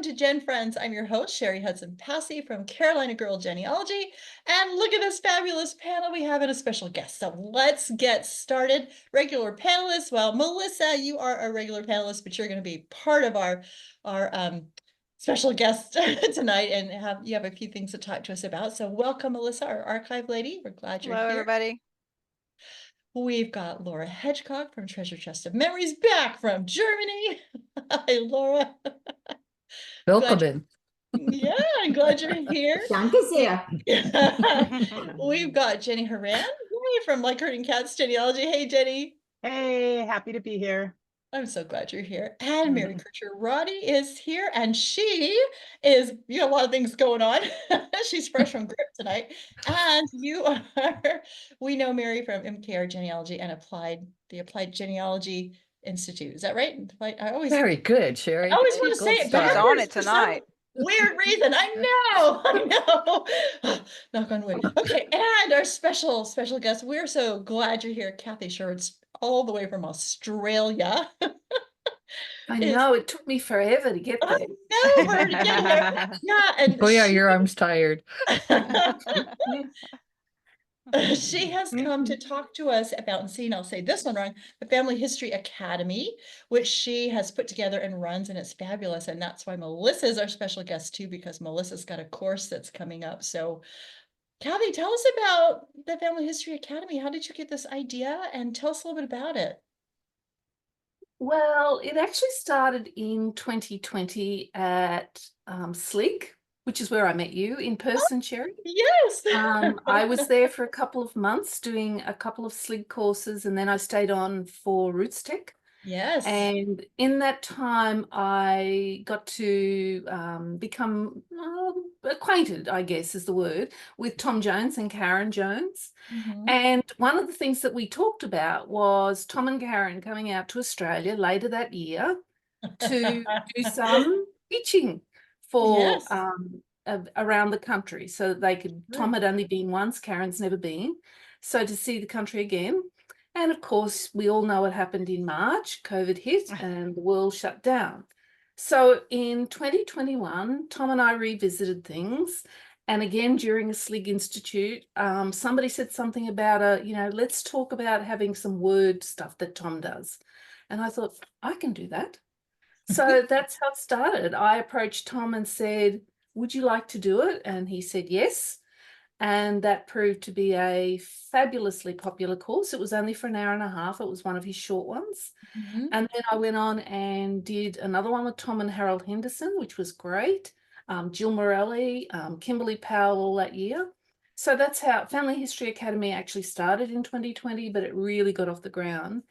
to GenFriends. I'm your host, Cheri Hudson-Passy from Carolina Girl Genealogy. And look at this fabulous panel we have and a special guest. So let's get started. Regular panelists. Well, Melissa, you are a regular panelist, but you're going to be part of our special guest tonight and you have a few things to talk to us about. So welcome, Melissa, our archive lady. We're glad you're here. Hello, everybody. We've got Laura Hedgecock from Treasure Chest of Memories back from Germany. Hi, Laura. Welcome. Yeah, I'm glad you're here. Danke sehr. We've got Jenny Hawran from Like Herding Cats Genealogy. Hey, Jenny. Hey, happy to be here. I'm so glad you're here. And Mary Kircher Roddy is here, and she is, you got a lot of things going on. She's fresh from grip tonight. And we know Mary from MKR Genealogy and the Applied Genealogy Institute. Is that right? Very good, Cheri. I always want to say it backwards. She's on it tonight. Weird reason. I know. Knock on wood. Okay, and our special guest. We're so glad you're here, Cathie Sherwood, all the way from Australia. I know, it took me forever to get there. To get here. Yeah, and oh yeah, your arm's tired. She has come to talk to us about, and I'll say this one wrong, the Family History Academy, which she has put together and runs, and it's fabulous. And that's why Melissa is our special guest too, because Melissa's got a course that's coming up. So Cathie, tell us about the Family History Academy. How did you get this idea? And tell us a little bit about it. Well, it actually started in 2020 at SLIG, which is where I met you in person, Cheri. Yes. I was there for a couple of months doing a couple of SLIG courses, and then I stayed on for Roots Tech. Yes. And in that time, I got to become acquainted, I guess is the word, with Tom Jones and Karen Jones. And one of the things that we talked about was Tom and Karen coming out to Australia later that year to do some teaching for around the country, so that they could. Tom had only been once, Karen's never been, so to see the country again. And of course, we all know what happened in March. COVID hit and the world shut down. So in 2021, Tom and I revisited things. And again, during a SLIG Institute, somebody said something about let's talk about having some word stuff that Tom does. And I thought, I can do that. So that's how it started. I approached Tom and said, would you like to do it? And he said yes. And that proved to be a fabulously popular course. It was only for an hour and a half. It was one of his short ones. And then I went on and did another one with Tom and Harold Henderson, which was great. Jill Morelli, Kimberly Powell all that year. So that's how Family History Academy actually started in 2020, but it really got off the ground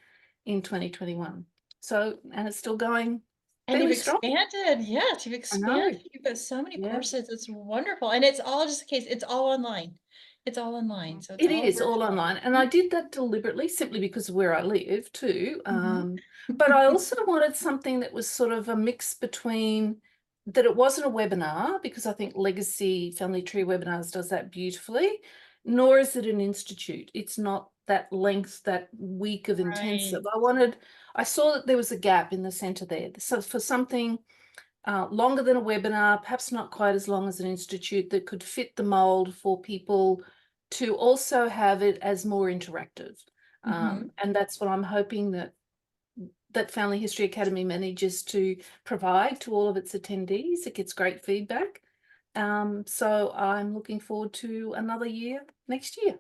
in 2021. So, and it's still going. And you've expanded. Yes, you've expanded. You've got so many courses. It's wonderful. And it's all just a case, it's all online. It's all online. So it is all online. And I did that deliberately, simply because of where I live too. But I also wanted something that was sort of a mix between, that it wasn't a webinar, because I think Legacy Family Tree Webinars does that beautifully, nor is it an institute. It's not that length, that week of intensive. I saw that there was a gap in the center there. So for something longer than a webinar, perhaps not quite as long as an institute, that could fit the mold for people to also have it as more interactive. And that's what I'm hoping that Family History Academy manages to provide to all of its attendees. It gets great feedback. So I'm looking forward to another year next year.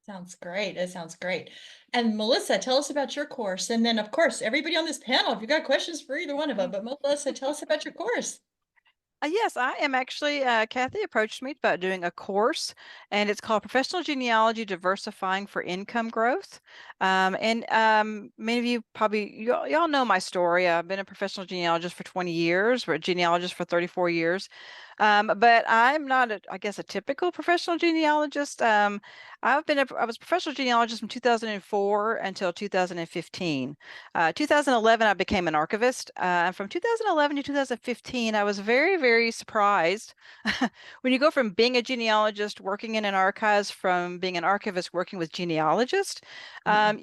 Sounds great. It sounds great. And Melissa, tell us about your course. And then, of course, everybody on this panel, if you've got questions for either one of them, but Melissa, tell us about your course. Yes, I am actually, Cathie approached me about doing a course, and it's called Professional Genealogy, Diversifying for Income Growth. Many of you probably, y'all know my story. I've been a professional genealogist for 20 years, or a genealogist for 34 years. But I'm not, I guess, a typical professional genealogist. I was a professional genealogist from 2004 until 2015. 2011, I became an archivist. And from 2011 to 2015, I was very, very surprised when you go from being a genealogist working in an archives, from being an archivist working with genealogists.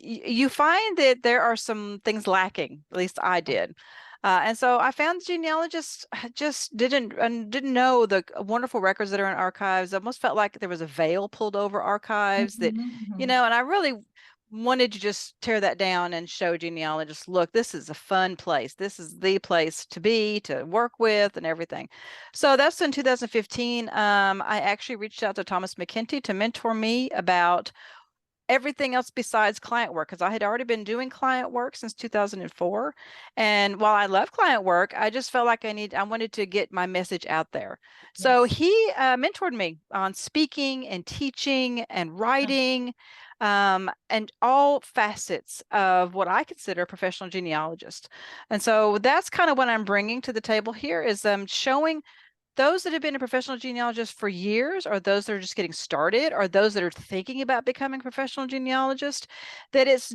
You find that there are some things lacking, at least I did. And so I found genealogists just didn't know the wonderful records that are in archives. I almost felt like there was a veil pulled over archives that, and I really wanted to just tear that down and show genealogists, look, this is a fun place. This is the place to be, to work with and everything. So that's in 2015. I actually reached out to Thomas McKenty to mentor me about everything else besides client work, because I had already been doing client work since 2004. And while I love client work, I just felt like I wanted to get my message out there. So he mentored me on speaking and teaching and writing, and all facets of what I consider a professional genealogist. And so that's kind of what I'm bringing to the table here is showing those that have been a professional genealogist for years, or those that are just getting started, or those that are thinking about becoming a professional genealogist, that it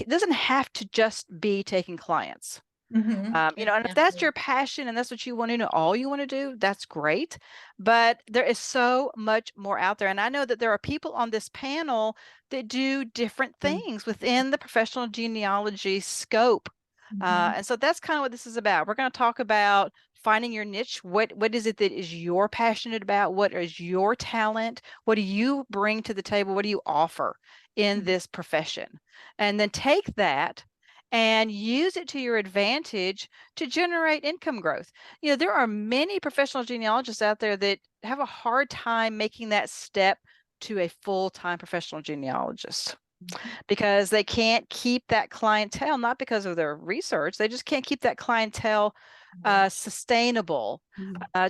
doesn't have to just be taking clients. And if that's your passion and that's what you want to know, all you want to do, that's great. But there is so much more out there. And I know that there are people on this panel that do different things within the professional genealogy scope. And so that's kind of what this is about. We're going to talk about finding your niche. What is it that is you're passionate about? What is your talent? What do you bring to the table? What do you offer in this profession? And then take that and use it to your advantage to generate income growth. There are many professional genealogists out there that have a hard time making that step to a full-time professional genealogist because they can't keep that clientele, not because of their research, they just can't keep that clientele sustainable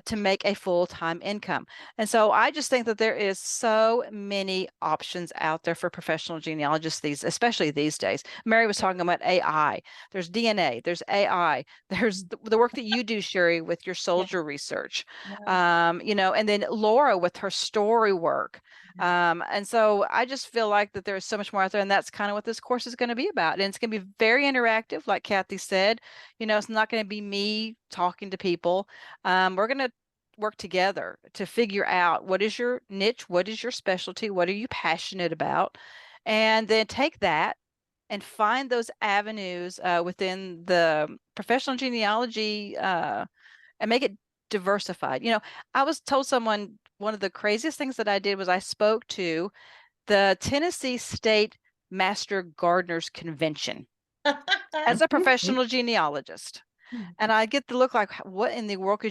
to make a full-time income. And so I just think that there is so many options out there for professional genealogists, especially these days. Mary was talking about AI. There's DNA, there's AI, there's the work that you do, Cheri, with your soldier research, and then Laura with her story work. And so I just feel like that there's so much more out there, and that's kind of what this course is going to be about. And it's going to be very interactive, like Cathie said. It's not going to be me talking to people. We're going to work together to figure out what is your niche, what is your specialty, what are you passionate about, and then take that and find those avenues within the professional genealogy and make it diversified. I was told one of the craziest things that I did was I spoke to the Tennessee State Master Gardeners Convention as a professional genealogist. And I get the look like, what in the world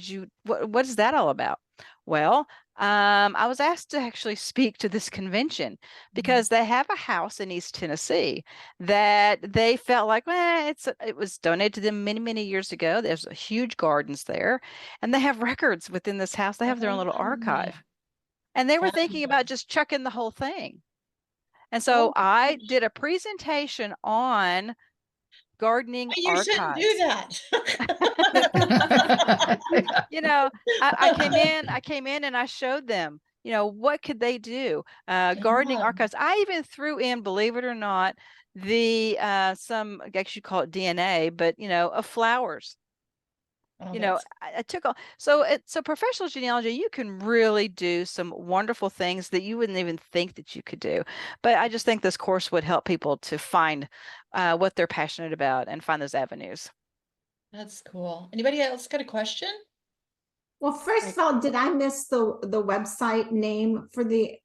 what is that all about? Well, I was asked to actually speak to this convention because they have a house in East Tennessee that they felt like, it was donated to them many, many years ago. There's huge gardens there, and they have records within this house. They have their own little archive. And they were thinking about just chucking the whole thing. And so I did a presentation on gardening archives. Shouldn't do that. I came in and I showed them, what could they do? Gardening archives. I even threw in, believe it or not, the some, I guess you call it DNA, but of flowers. I took all, so professional genealogy, you can really do some wonderful things that you wouldn't even think that you could do. But I just think this course would help people to find what they're passionate about and find those avenues. That's cool. Anybody else got a question? Well, first of all, did I miss the website name for the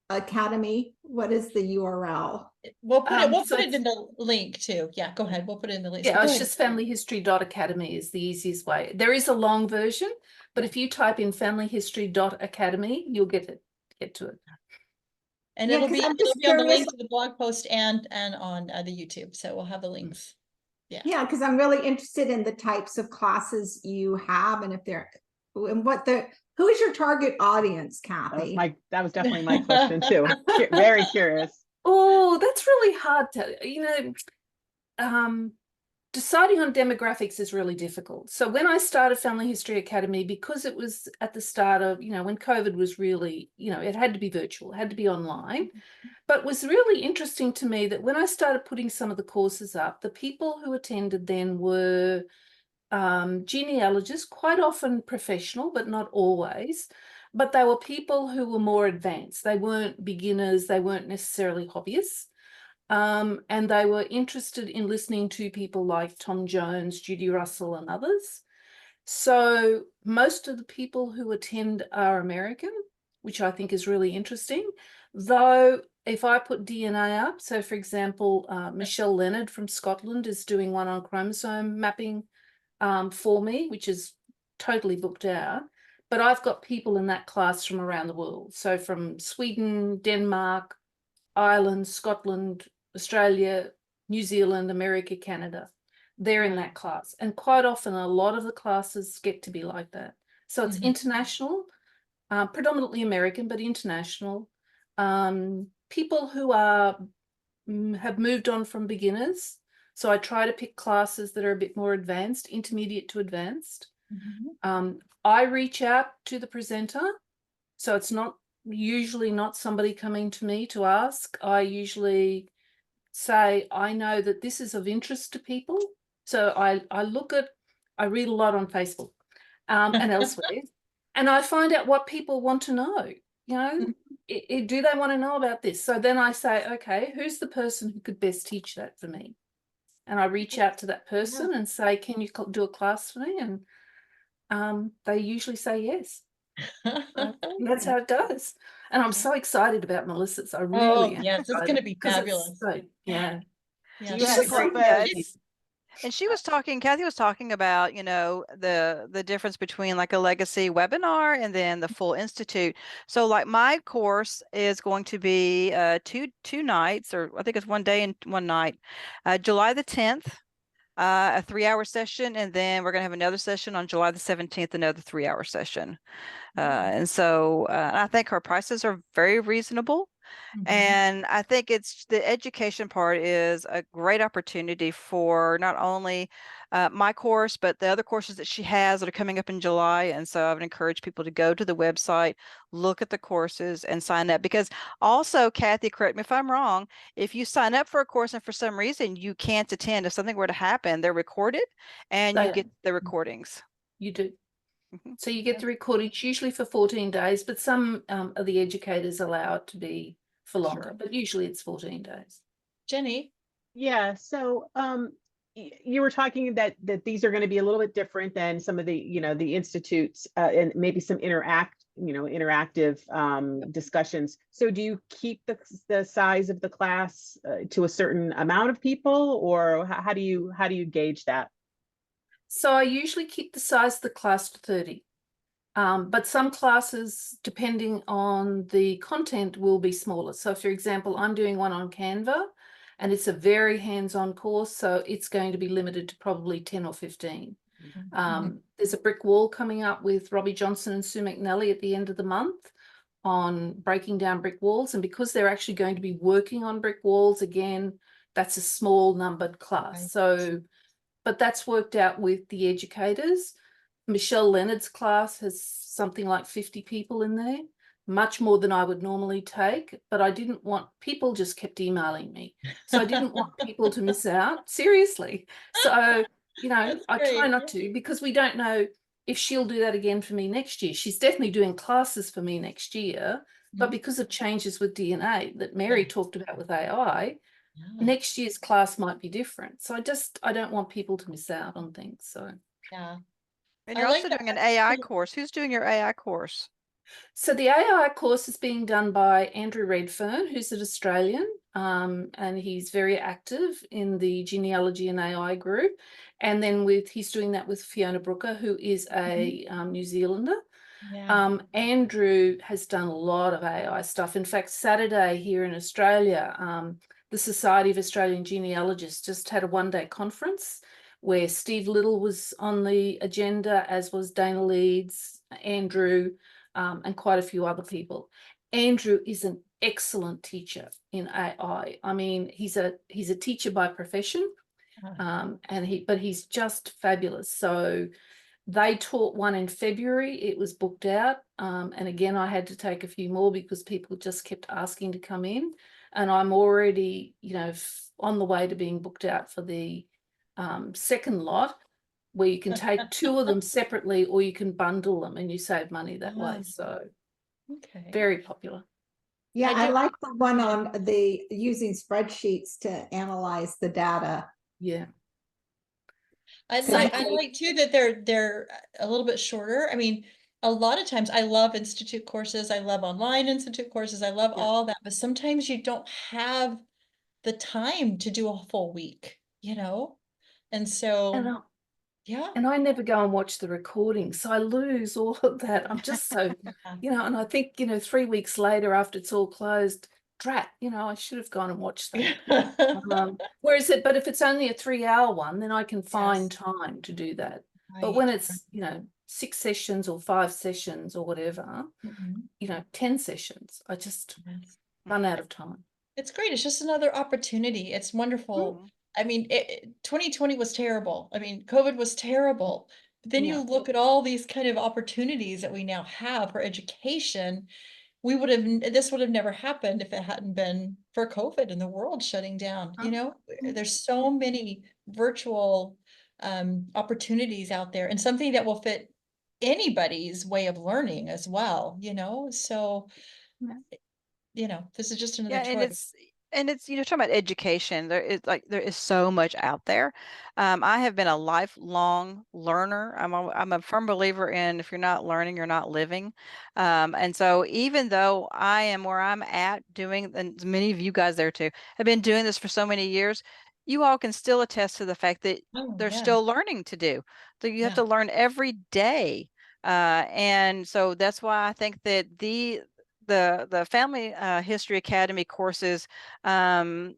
Academy? What is the URL? We'll put it in the link too. Yeah, go ahead. We'll put it in the link. Yeah, it's just familyhistory.academy is the easiest way. There is a long version, but if you type in familyhistory.academy, you'll get to it. And it'll be on the link to the blog post and on the YouTube. So we'll have the links. Yeah, because I'm really interested in the types of classes you have and if they're who is your target audience, Cathie? That was definitely my question too. Very curious. Oh, that's really hard to, deciding on demographics is really difficult. So when I started Family History Academy, because it was at the start of, when COVID was really, it had to be virtual, it had to be online. But it was really interesting to me that when I started putting some of the courses up, the people who attended then were genealogists, quite often professional, but not always. But they were people who were more advanced. They weren't beginners. They weren't necessarily hobbyists. and they were interested in listening to people like Tom Jones, Judy Russell, and others. So most of the people who attend are American, which I think is really interesting. Though if I put DNA up, so for example, Michelle Leonard from Scotland is doing one on chromosome mapping for me, which is totally booked out. But I've got people in that class from around the world. So from Sweden, Denmark, Ireland, Scotland, Australia, New Zealand, America, Canada. They're in that class. And quite often a lot of the classes get to be like that. So it's international, predominantly American, but international. People who are have moved on from beginners. So I try to pick classes that are a bit more advanced, intermediate to advanced. I reach out to the presenter. So it's usually not somebody coming to me to ask. I usually say, I know that this is of interest to people. So I read a lot on Facebook and elsewhere, and I find out what people want to know. You know, do they want to know about this? So then I say, okay, who's the person who could best teach that for me? And I reach out to that person and say, can you do a class for me? And they usually say yes. That's how it goes. And I'm so excited about Melissa's. I really am. Yes, it's going to be fabulous. Yeah. You She's had a just great like, buzz. and she was talking, Cathie was talking about, you know, the difference between like a legacy webinar and then the full institute. So like my course is going to be two nights, or I think it's one day and one night, July the 10th. A 3-hour session, and then we're going to have another session on July the 17th, another 3-hour session. And so I think her prices are very reasonable. And I think it's the education part is a great opportunity for not only my course, but the other courses that she has that are coming up in July. And so I would encourage people to go to the website, look at the courses and sign up. Because also, Cathie, correct me if I'm wrong, if you sign up for a course and for some reason you can't attend, if something were to happen, they're recorded and you get the recordings. You do. So you get the recordings usually for 14 days, but some of the educators allow it to be for longer, but usually it's 14 days. Jenny? Yeah, so you were talking that these are going to be a little bit different than some of the, you know, the institutes and maybe some interactive discussions. So do you keep the size of the class to a certain amount of people, or how do you gauge that? So I usually keep the size of the class to 30. But some classes, depending on the content, will be smaller. So for example, I'm doing one on Canva, and it's a very hands-on course, so it's going to be limited to probably 10 or 15. There's a brick wall coming up with Robbie Johnson and Sue McNally at the end of the month on breaking down brick walls. And because they're actually going to be working on brick walls again, that's a small numbered class. So, but that's worked out with the educators. Michelle Leonard's class has something like 50 people in there, much more than I would normally take, but I didn't want, people just kept emailing me. So I didn't want people to miss out, seriously. So, you know, I try not to, because we don't know if she'll do that again for me next year. She's definitely doing classes for me next year, but because of changes with DNA that Mary talked about with AI, next year's class might be different. So I don't want people to miss out on things. So and you're also doing an AI course. Who's doing your AI course? So the AI course is being done by Andrew Redfern, who's an Australian, and he's very active in the Genealogy and AI group. And then he's doing that with Fiona Brooker, who is a New Zealander. Andrew has done a lot of AI stuff. In fact, Saturday here in Australia, the Society of Australian Genealogists just had a one-day conference where Steve Little was on the agenda, as was Dana Leeds, Andrew, and quite a few other people. Andrew is an excellent teacher in AI. I mean, he's a teacher by profession, but he's just fabulous. So they taught one in February. It was booked out, and again, I had to take a few more because people just kept asking to come in, and I'm already, you know, on the way to being booked out for the second lot, where you can take two of them separately, or you can bundle them and you save money that way. So very popular. Yeah, I I do- like the one on the using spreadsheets to analyze the data. Yeah. I So like I I think- like too that they're a little bit shorter. I mean, a lot of times I love institute courses, I love online institute courses, I love Yeah. all that, but sometimes you don't have the time to do a full week, you know? And And so, yeah. And I never go and watch the recording, so I lose all of that. I'm just so, and I think, 3 weeks later after it's all closed, drat, I should have gone and watched that. But if it's only a 3-hour one, then I can find time to do that. But when Right. it's, 6 sessions or 5 sessions or whatever, Mhm. 10 sessions, I just Yes. run out of time. It's great. It's just another opportunity. It's wonderful. Mhm. I mean, 2020 was terrible. I mean, COVID was terrible. But then Yeah. you look at all these kind of opportunities that we now have for education. This would have never happened if it hadn't been for COVID and the world shutting down. You know, there's so many virtual opportunities out there, and something that will fit anybody's way of learning as well, you know? So, this is just another Yeah, choice. and it's talking about education. There is so much out there. I have been a lifelong learner. I'm a firm believer in if you're not learning, you're not living. And so even though I am where I'm at doing, and many of you guys there too have been doing this for so many years, you all can still attest to the fact that Oh, there's yeah. still learning to do. So you have Yeah. to learn every day. And so that's why I think that the Family History Academy courses, and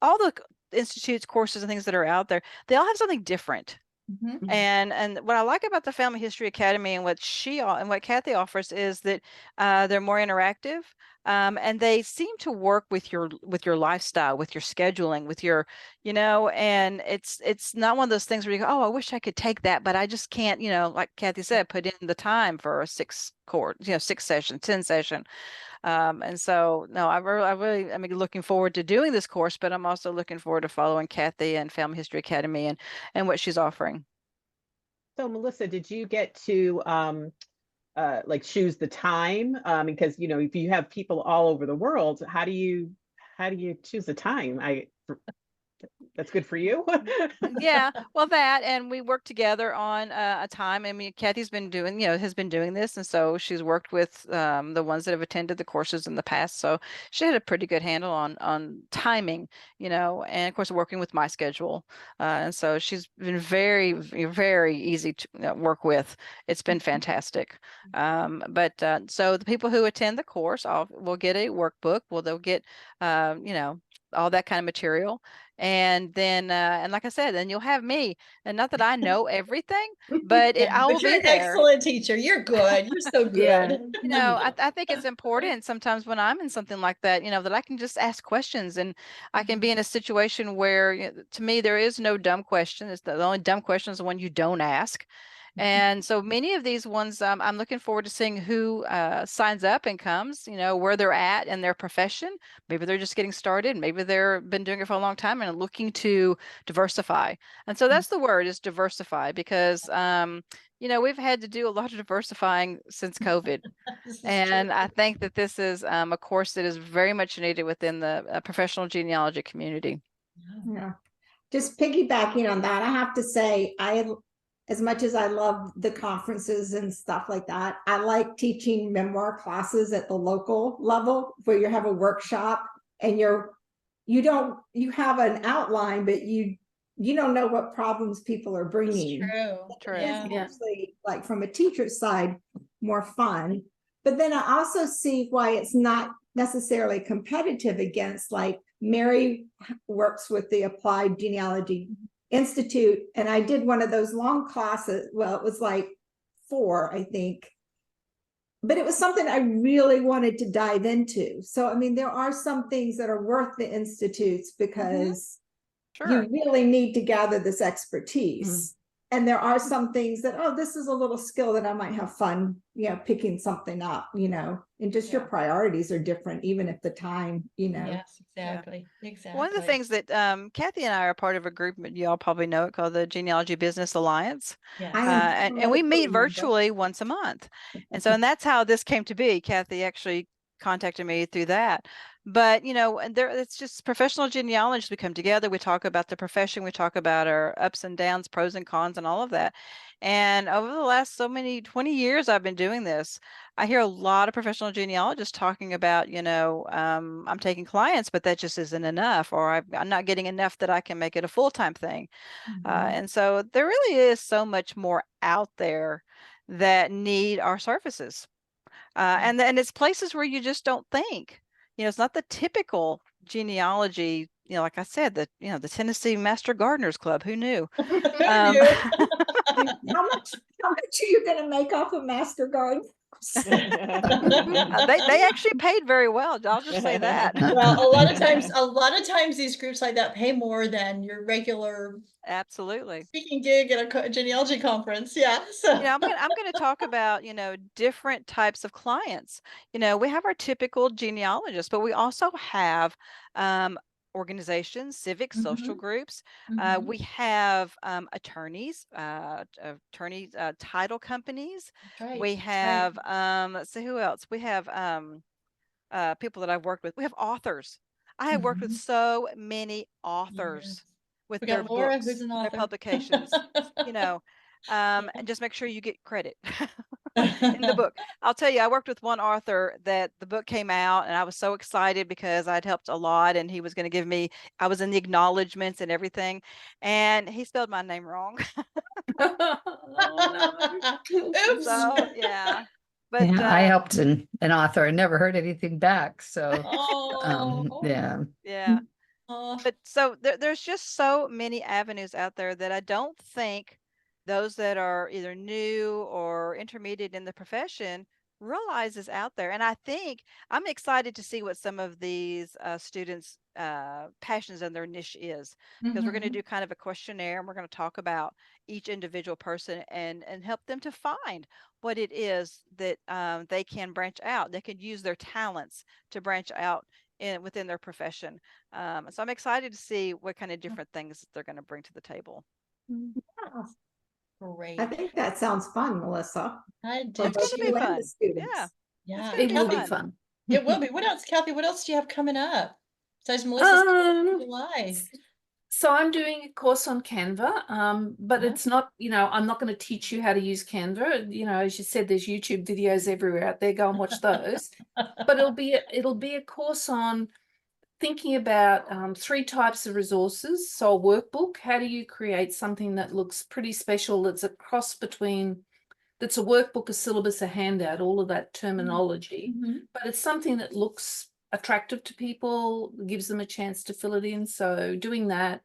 all the institutes courses and things that are out there, they all have something different. Mhm. And what I like about the Family History Academy and what Cathie offers is that they're more interactive, and they seem to work with your lifestyle, with your scheduling, with your, and it's not one of those things where you go, oh, I wish I could take that, but I just can't, like Cathie said, put in the time for a 6 session, 10 session. And so, no, I really, I'm looking forward to doing this course, but I'm also looking forward to following Cathie and Family History Academy and what she's offering. So Melissa, did you get to like choose the time? Because if you have people all over the world, how do you choose the time? That's good for you. Yeah, well, that, and we worked together on a time. I mean, Cathie's been doing, has been doing this, and so she's worked with the ones that have attended the courses in the past. So she had a pretty good handle on timing, and of course working with my schedule. And so she's been very, very easy to work with. It's been fantastic. But so the people who attend the course will get a workbook. Well, they'll get, all that kind of material. And then, and like I said, then you'll have me, and not that I know everything, but I will You're be an there. excellent teacher. You're good. You're so good. I think it's important sometimes when I'm in something like that, that I can just ask questions, and I can be in a situation where, to me, there is no dumb question. It's the only dumb question is the one you don't ask. And so many of these ones, I'm looking forward to seeing who signs up and comes, where they're at in their profession. Maybe they're just getting started. Maybe they've been doing it for a long time and looking to diversify. And so that's the word, is diversify, because, we've had to do a lot of diversifying since COVID. And I think that this is a course that is very much needed within the professional genealogy community. Yeah. Just piggybacking on that, I have to say, as much as I love the conferences and stuff like that, I like teaching memoir classes at the local level where you have a workshop and you have an outline, but you don't know what problems people are bringing. True. It's Yeah. actually, like, from a teacher's side, more fun. But then I also see why it's not necessarily competitive against, like, Mary works with the Applied Genealogy Institute, and I did one of those long classes. Well, it was like 4, I think, but it was something I really wanted to dive into. So, I mean, there are some things that are worth the institutes because you really need to gather this expertise. And there are some things that, oh, this is a little skill that I might have fun, picking something up, and just your priorities are different, even if the time, Yes, exactly. Exactly. One of the things that Cathie and I are part of a group, you all probably know it, called the Genealogy Business Alliance. Yes. And we meet virtually once a month. And so, and that's how this came to be. Cathie actually contacted me through that. But, you know, and there, it's just professional genealogists. We come together, we talk about the profession, we talk about our ups and downs, pros and cons, and all of that. And over the last 20 years I've been doing this, I hear a lot of professional genealogists talking about, you know, I'm taking clients, but that just isn't enough, or I'm not getting enough that I can make it a full-time thing. And so there really is so much more out there that need our services. And then it's places where you just don't think, you know, it's not the typical genealogy, you know, like I said, the Tennessee Master Gardeners Club, who knew? Who Um, knew? How much are you going to make off a master garden? they actually paid very well. I'll just say that. Well, a lot of times these groups like that pay more than your regular Absolutely. speaking gig at a genealogy conference. Yeah. So You know, I'm gonna talk about, you know, different types of clients. You know, we have our typical genealogists, but we also have organizations, civic, social groups. We have attorneys, title companies. That's right. We That's right. have let's see who else. We have people that I've worked with. We have authors. I have worked with so many authors Yes. with We their got Laura, books, who's an their author. publications, you know, and just make sure you get credit in the book. I'll tell you, I worked with one author that the book came out and I was so excited because I'd helped a lot and he was going to give me, I was in the acknowledgments and everything. And he spelled my name wrong. Oh, Oops. So yeah. But Yeah, I helped an author and never heard anything back. So Oh. yeah. yeah. Oh. But so there's just so many avenues out there that I don't think those that are either new or intermediate in the profession realize is out there. And I think I'm excited to see what some of these students' passions and their niche is, because we're going to do kind of a questionnaire and we're going to talk about each individual person and help them to find what it is that they can branch out. They can use their talents to branch out within their profession. So I'm excited to see what kind of different things they're going to bring to the table. Great. I think that sounds fun, Melissa. I do It's going to too. be You and fun. the students. Yeah. Yeah. gonna it be will be fun. fun. It will be. What else, Kathy? What else do you have coming up? Besides Melissa's Um, July. So I'm doing a course on Canva, but it's not, you know, I'm not going to teach you how to use Canva. You know, as you said, there's YouTube videos everywhere out there. Go and watch those. But it'll be a course on thinking about 3 types of resources. So a workbook, how do you create something that looks pretty special, that's a cross between, that's a workbook, a syllabus, a handout, all of that terminology, but it's something that looks attractive to people, gives them a chance to fill it in. So doing that,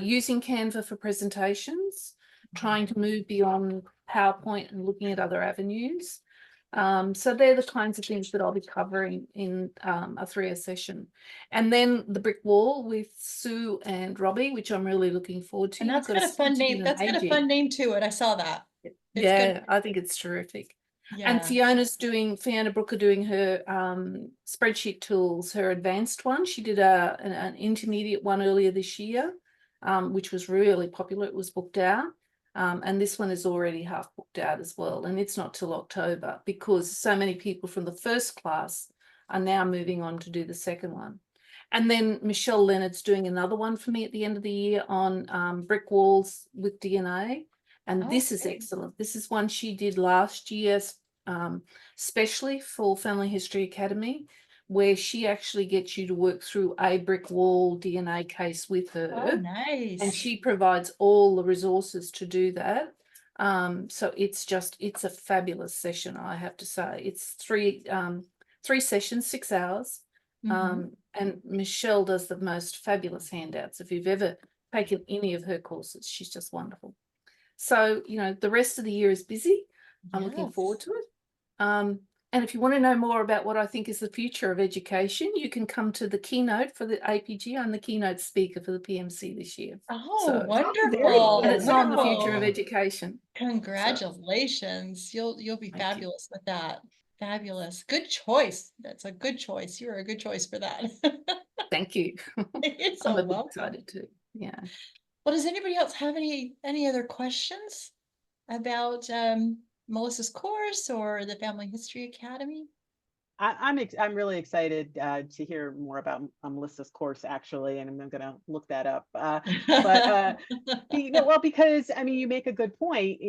using Canva for presentations, trying to move beyond PowerPoint and looking at other avenues. So they're the kinds of things that I'll be covering in a 3-hour session. And then the brick wall with Sue and Robbie, which I'm really looking forward to. And that's got a fun name. That's got a fun name to it. I saw that. Yeah, I think it's terrific. Yeah. And Fiona Brooker doing her spreadsheet tools, her advanced one. She did an intermediate one earlier this year, which was really popular. It was booked out. And this one is already half booked out as well. And it's not till October because so many people from the first class are now moving on to do the second one. And then Michelle Leonard's doing another one for me at the end of the year on brick walls with DNA. And this is excellent. This is one she did last year, especially for Family History Academy, where she actually gets you to work through a brick wall DNA case with her. Oh, nice. And she provides all the resources to do that. So it's a fabulous session, I have to say. It's 3 sessions, 6 hours. And Michelle does the most fabulous handouts. If you've ever taken any of her courses, she's just wonderful. So, you know, the rest of the year is busy. I'm looking forward to it. And if you want to know more about what I think is the future of education, you can come to the keynote for the APG. I'm the keynote speaker for the PMC this year. Oh, So, wonderful. and it's on the future of Wonderful. education. Congratulations. You'll be Thank fabulous with that. Fabulous. Good choice. That's a good choice. You're a good choice for that. Thank you. You're I'm so a bit welcome. excited too. Yeah. Well, does anybody else have any other questions about Melissa's course or the Family History Academy? I'm really excited to hear more about Melissa's course, actually, and I'm going to look that up. Because I mean, you make a good point.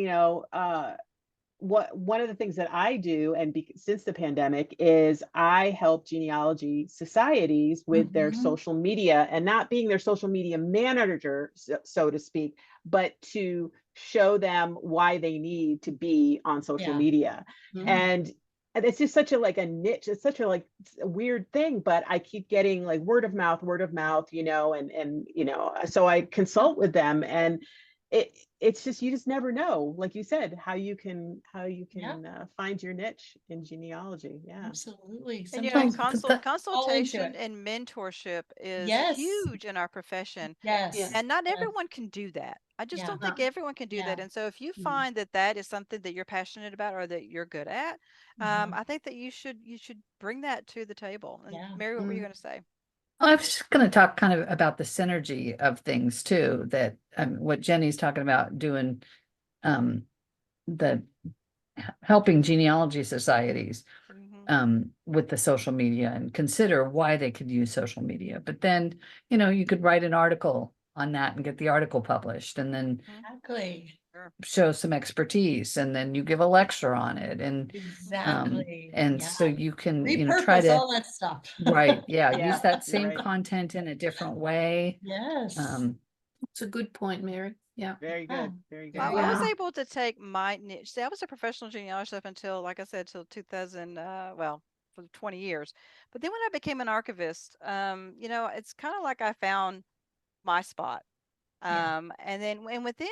One of the things that I do, and since the pandemic, is I help genealogy societies with their social media, and not being their social media manager, so to speak, but to show them why they need to be on social media. And it's just such a niche. It's such a weird thing, but I keep getting word of mouth, and so I consult with them, and it's just, you just never know, like you said, how you can find your niche in genealogy. Yeah, absolutely. And Sometimes consultation and mentorship is huge in our profession. Yes. And not everyone can do that. I just don't think everyone can do that. And so if you find that that is something that you're passionate about or that you're good at, I think that you should bring that to the table. And Mary, what were you going to say? I was just going to talk kind of about the synergy of things too, that what Jenny's talking about doing, the helping genealogy societies with the social media, and consider why they could use social media. But then, you could write an article on that and get the article published, and then show some expertise, and then you give a lecture on it, and so you can try to all that stuff. use that same content in a different way. It's a good point, Mary. Yeah, very good, very good. I was able to take my niche. See, I was a professional genealogist up until, like I said, till 2000. For 20 years. But then when I became an archivist, it's kind of like I found my spot. And within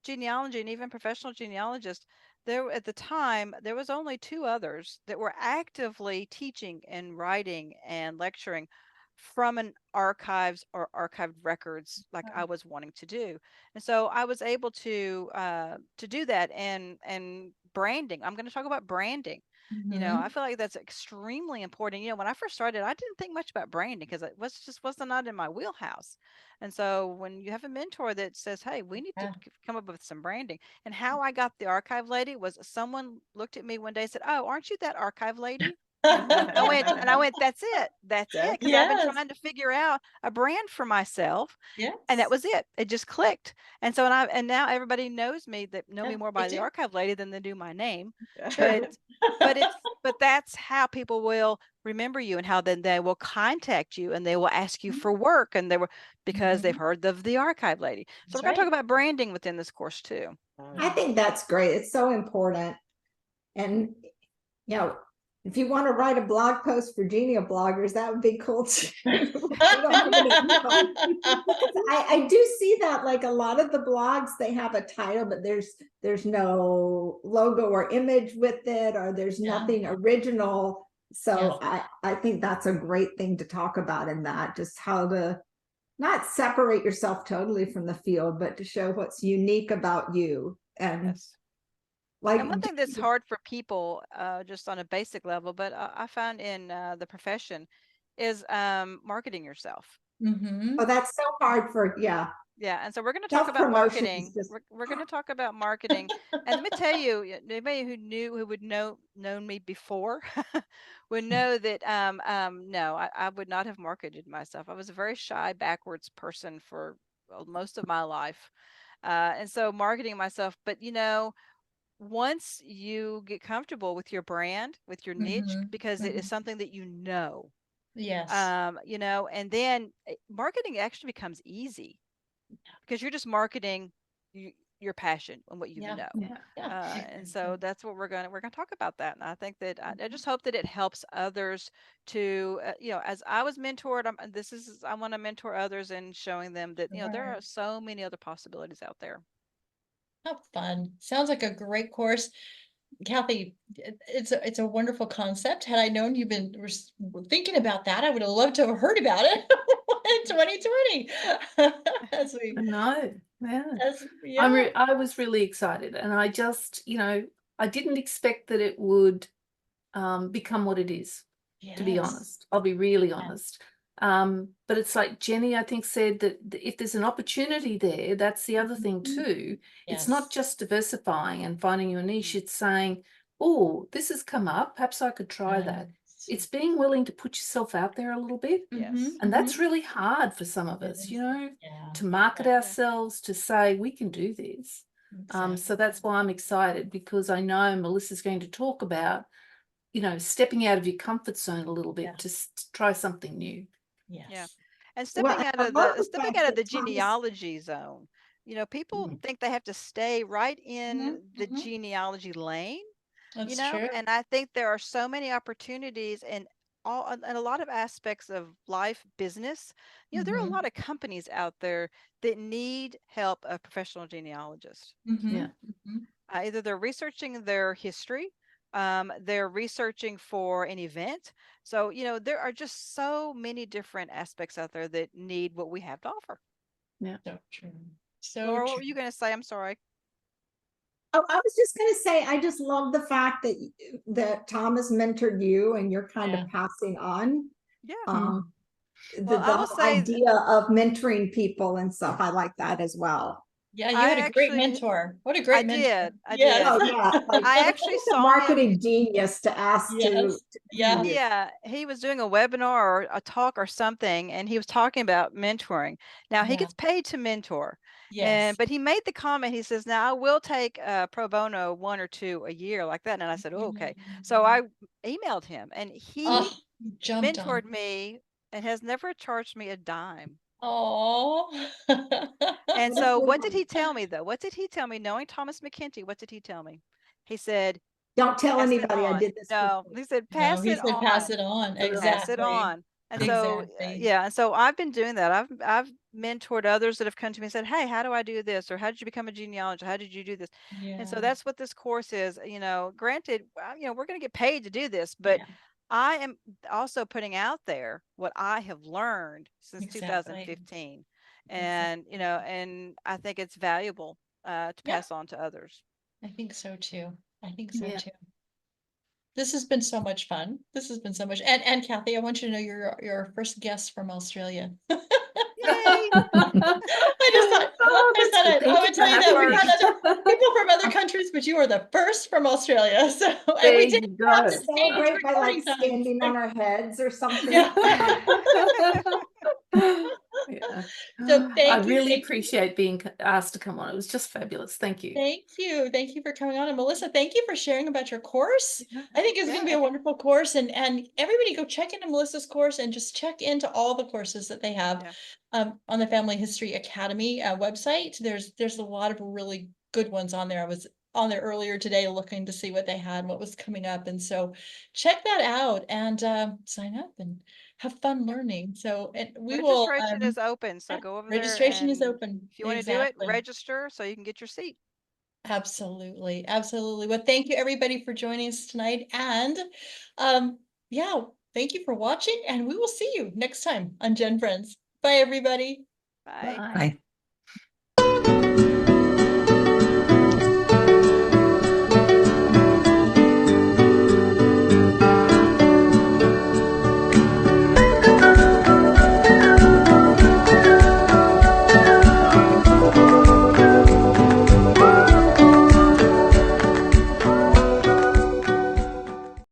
genealogy, and even professional genealogists, at the time there was only 2 others that were actively teaching and writing and lecturing from an archives or archived records, like I was wanting to do. And so I was able to do that. And branding, I'm going to talk about branding. I feel like that's extremely important. When I first started, I didn't think much about branding because it wasn't not in my wheelhouse. And so when you have a mentor that says, hey, we need to come up with some branding. And how I got the archive lady was, someone looked at me one day and said, oh, aren't you that archive lady? I went, that's it. That's it. Because I've been trying to figure out a brand for myself. And that was it. It just clicked. And so, now everybody knows me, know me more by the archive lady than they do my name. But that's how people will remember you, and how then they will contact you, and they will ask you for work, and because they've heard of the archive lady. So we're going to talk about branding within this course too. I think that's great. It's so important. And, if you want to write a blog post for Genealogist, that would be cool too. I do see that, a lot of the blogs, they have a title, but there's no logo or image with it, or there's nothing original. So I think that's a great thing to talk about in that, just how to not separate yourself totally from the field, but to show what's unique about you. And and one thing that's hard for people, just on a basic level, but I found in the profession, is marketing yourself. Oh, that's so hard and so we're going to talk about marketing. We're going to talk about marketing. And let me tell you, anybody who would known me before would know that no, I would not have marketed myself. I was a very shy, backwards person for most of my life, and so marketing myself. But once you get comfortable with your brand, with your niche, because it is something that and then marketing actually becomes easy, because you're just marketing your passion and what you know. And so that's what we're going to talk about that. And I think that I just hope that it helps others to, as I was mentored, I want to mentor others and showing them that, there are so many other possibilities out there. How fun. Sounds like a great course. Cathie, it's a wonderful concept. Had I known you've been thinking about that, I would have loved to have heard about it in 2020. I know. Yeah. I was really excited, and I just, I didn't expect that it would become what it is, to be honest. I'll be really honest. But it's like Jenny, I think, said that if there's an opportunity there, that's the other thing too. It's not just diversifying and finding your niche. It's saying, oh, this has come up. Perhaps I could try that. it's being willing to put yourself out there a little bit. Yes. And that's really hard for some of us, you know, Yeah. to market Yeah. ourselves, to say we can do this. So that's why I'm excited, because I know Melissa's going to talk about, you know, stepping out of your comfort zone a little bit Yeah. to try something new. Yes. Yeah. And Well, stepping out I of love the the fact that Thomas- genealogy zone. You know, people think they have to stay right in the mhm. genealogy lane, That's you know, true. and I think there are so many opportunities in a lot of aspects of life, business. You know, there are a Mhm. lot of companies out there that need help of professional genealogists. Yeah. Either they're researching their history, they're researching for an event. So, you know, there are just so many different aspects out there that need what we have to offer. So true. So Laura, what true. were you going to say? I'm sorry. Oh, I was just going to say, I just love the fact that Thomas mentored you and you're kind Yeah. of passing on. Yeah. Well, I will whole say idea of mentoring people and stuff. I like that as well. Yeah, you I had a great actually- mentor. What a I great mentor. did. I Yes. did. Oh yeah, like, I actually he's a saw him. marketing genius to ask Yes. to Yeah. you. Yeah, he was doing a webinar or a talk or something, and he was talking about mentoring. Now he Yeah. gets paid to mentor, Yes. but he made the comment. He says, "Now I will take pro bono 1 or 2 a year like that." And I said, "Oh, okay." So I emailed him, and he Oh, you jumped mentored on. me and has never charged me a dime. Oh. And so, what did he tell me though? What did he tell me? Knowing Thomas McKenty, what did he tell me? He said, Don't tell pass it anybody I on. did this. No, before. he said, No, pass he it said pass on. it on. Pass it Exactly. on. And so, Exactly. yeah, and so I've been doing that. I've mentored others that have come to me and said, "Hey, how do I do this?" Or "How did you become a genealogist? How did you do this?" And so Yeah. that's what this course is. You know, granted, you know, we're going to get paid to do this, but Yeah. I am also putting out there what I have learned since Exactly. 2015, and you know, and I think it's valuable to Yeah. pass on to others. I think so too. I think so Yeah. too. This has been so much fun. This has been so much. And Cathie, I want you to know you're our first guest from Australia. Yay! I just thought I would tell you that we've had other people from other countries, but you are the first from Australia. So and we There did you have go. the same Celebrate by like recording time. standing on our heads or something. Yeah. Yeah. So I thank you. really Thank you. appreciate being asked to come on. It was just fabulous. Thank you. Thank you. Thank you for coming on. And Melissa, thank you for sharing about your course. Yeah. I think it's going to be a wonderful course. And everybody go check into Melissa's course and just check into all the courses that they have on the Family History Academy website. There's a lot of really good ones on there. I was on there earlier today looking to see what they had and what was coming up. And so check that out and sign up and have fun learning. So we will. Registration is open, so yeah, go over registration there. is open. If you want to do it, register so you can get your seat. Absolutely. Absolutely. Well, thank you everybody for joining us tonight. And yeah, thank you for watching and we will see you next time on GenFriends. Bye everybody. Bye. Bye. Bye.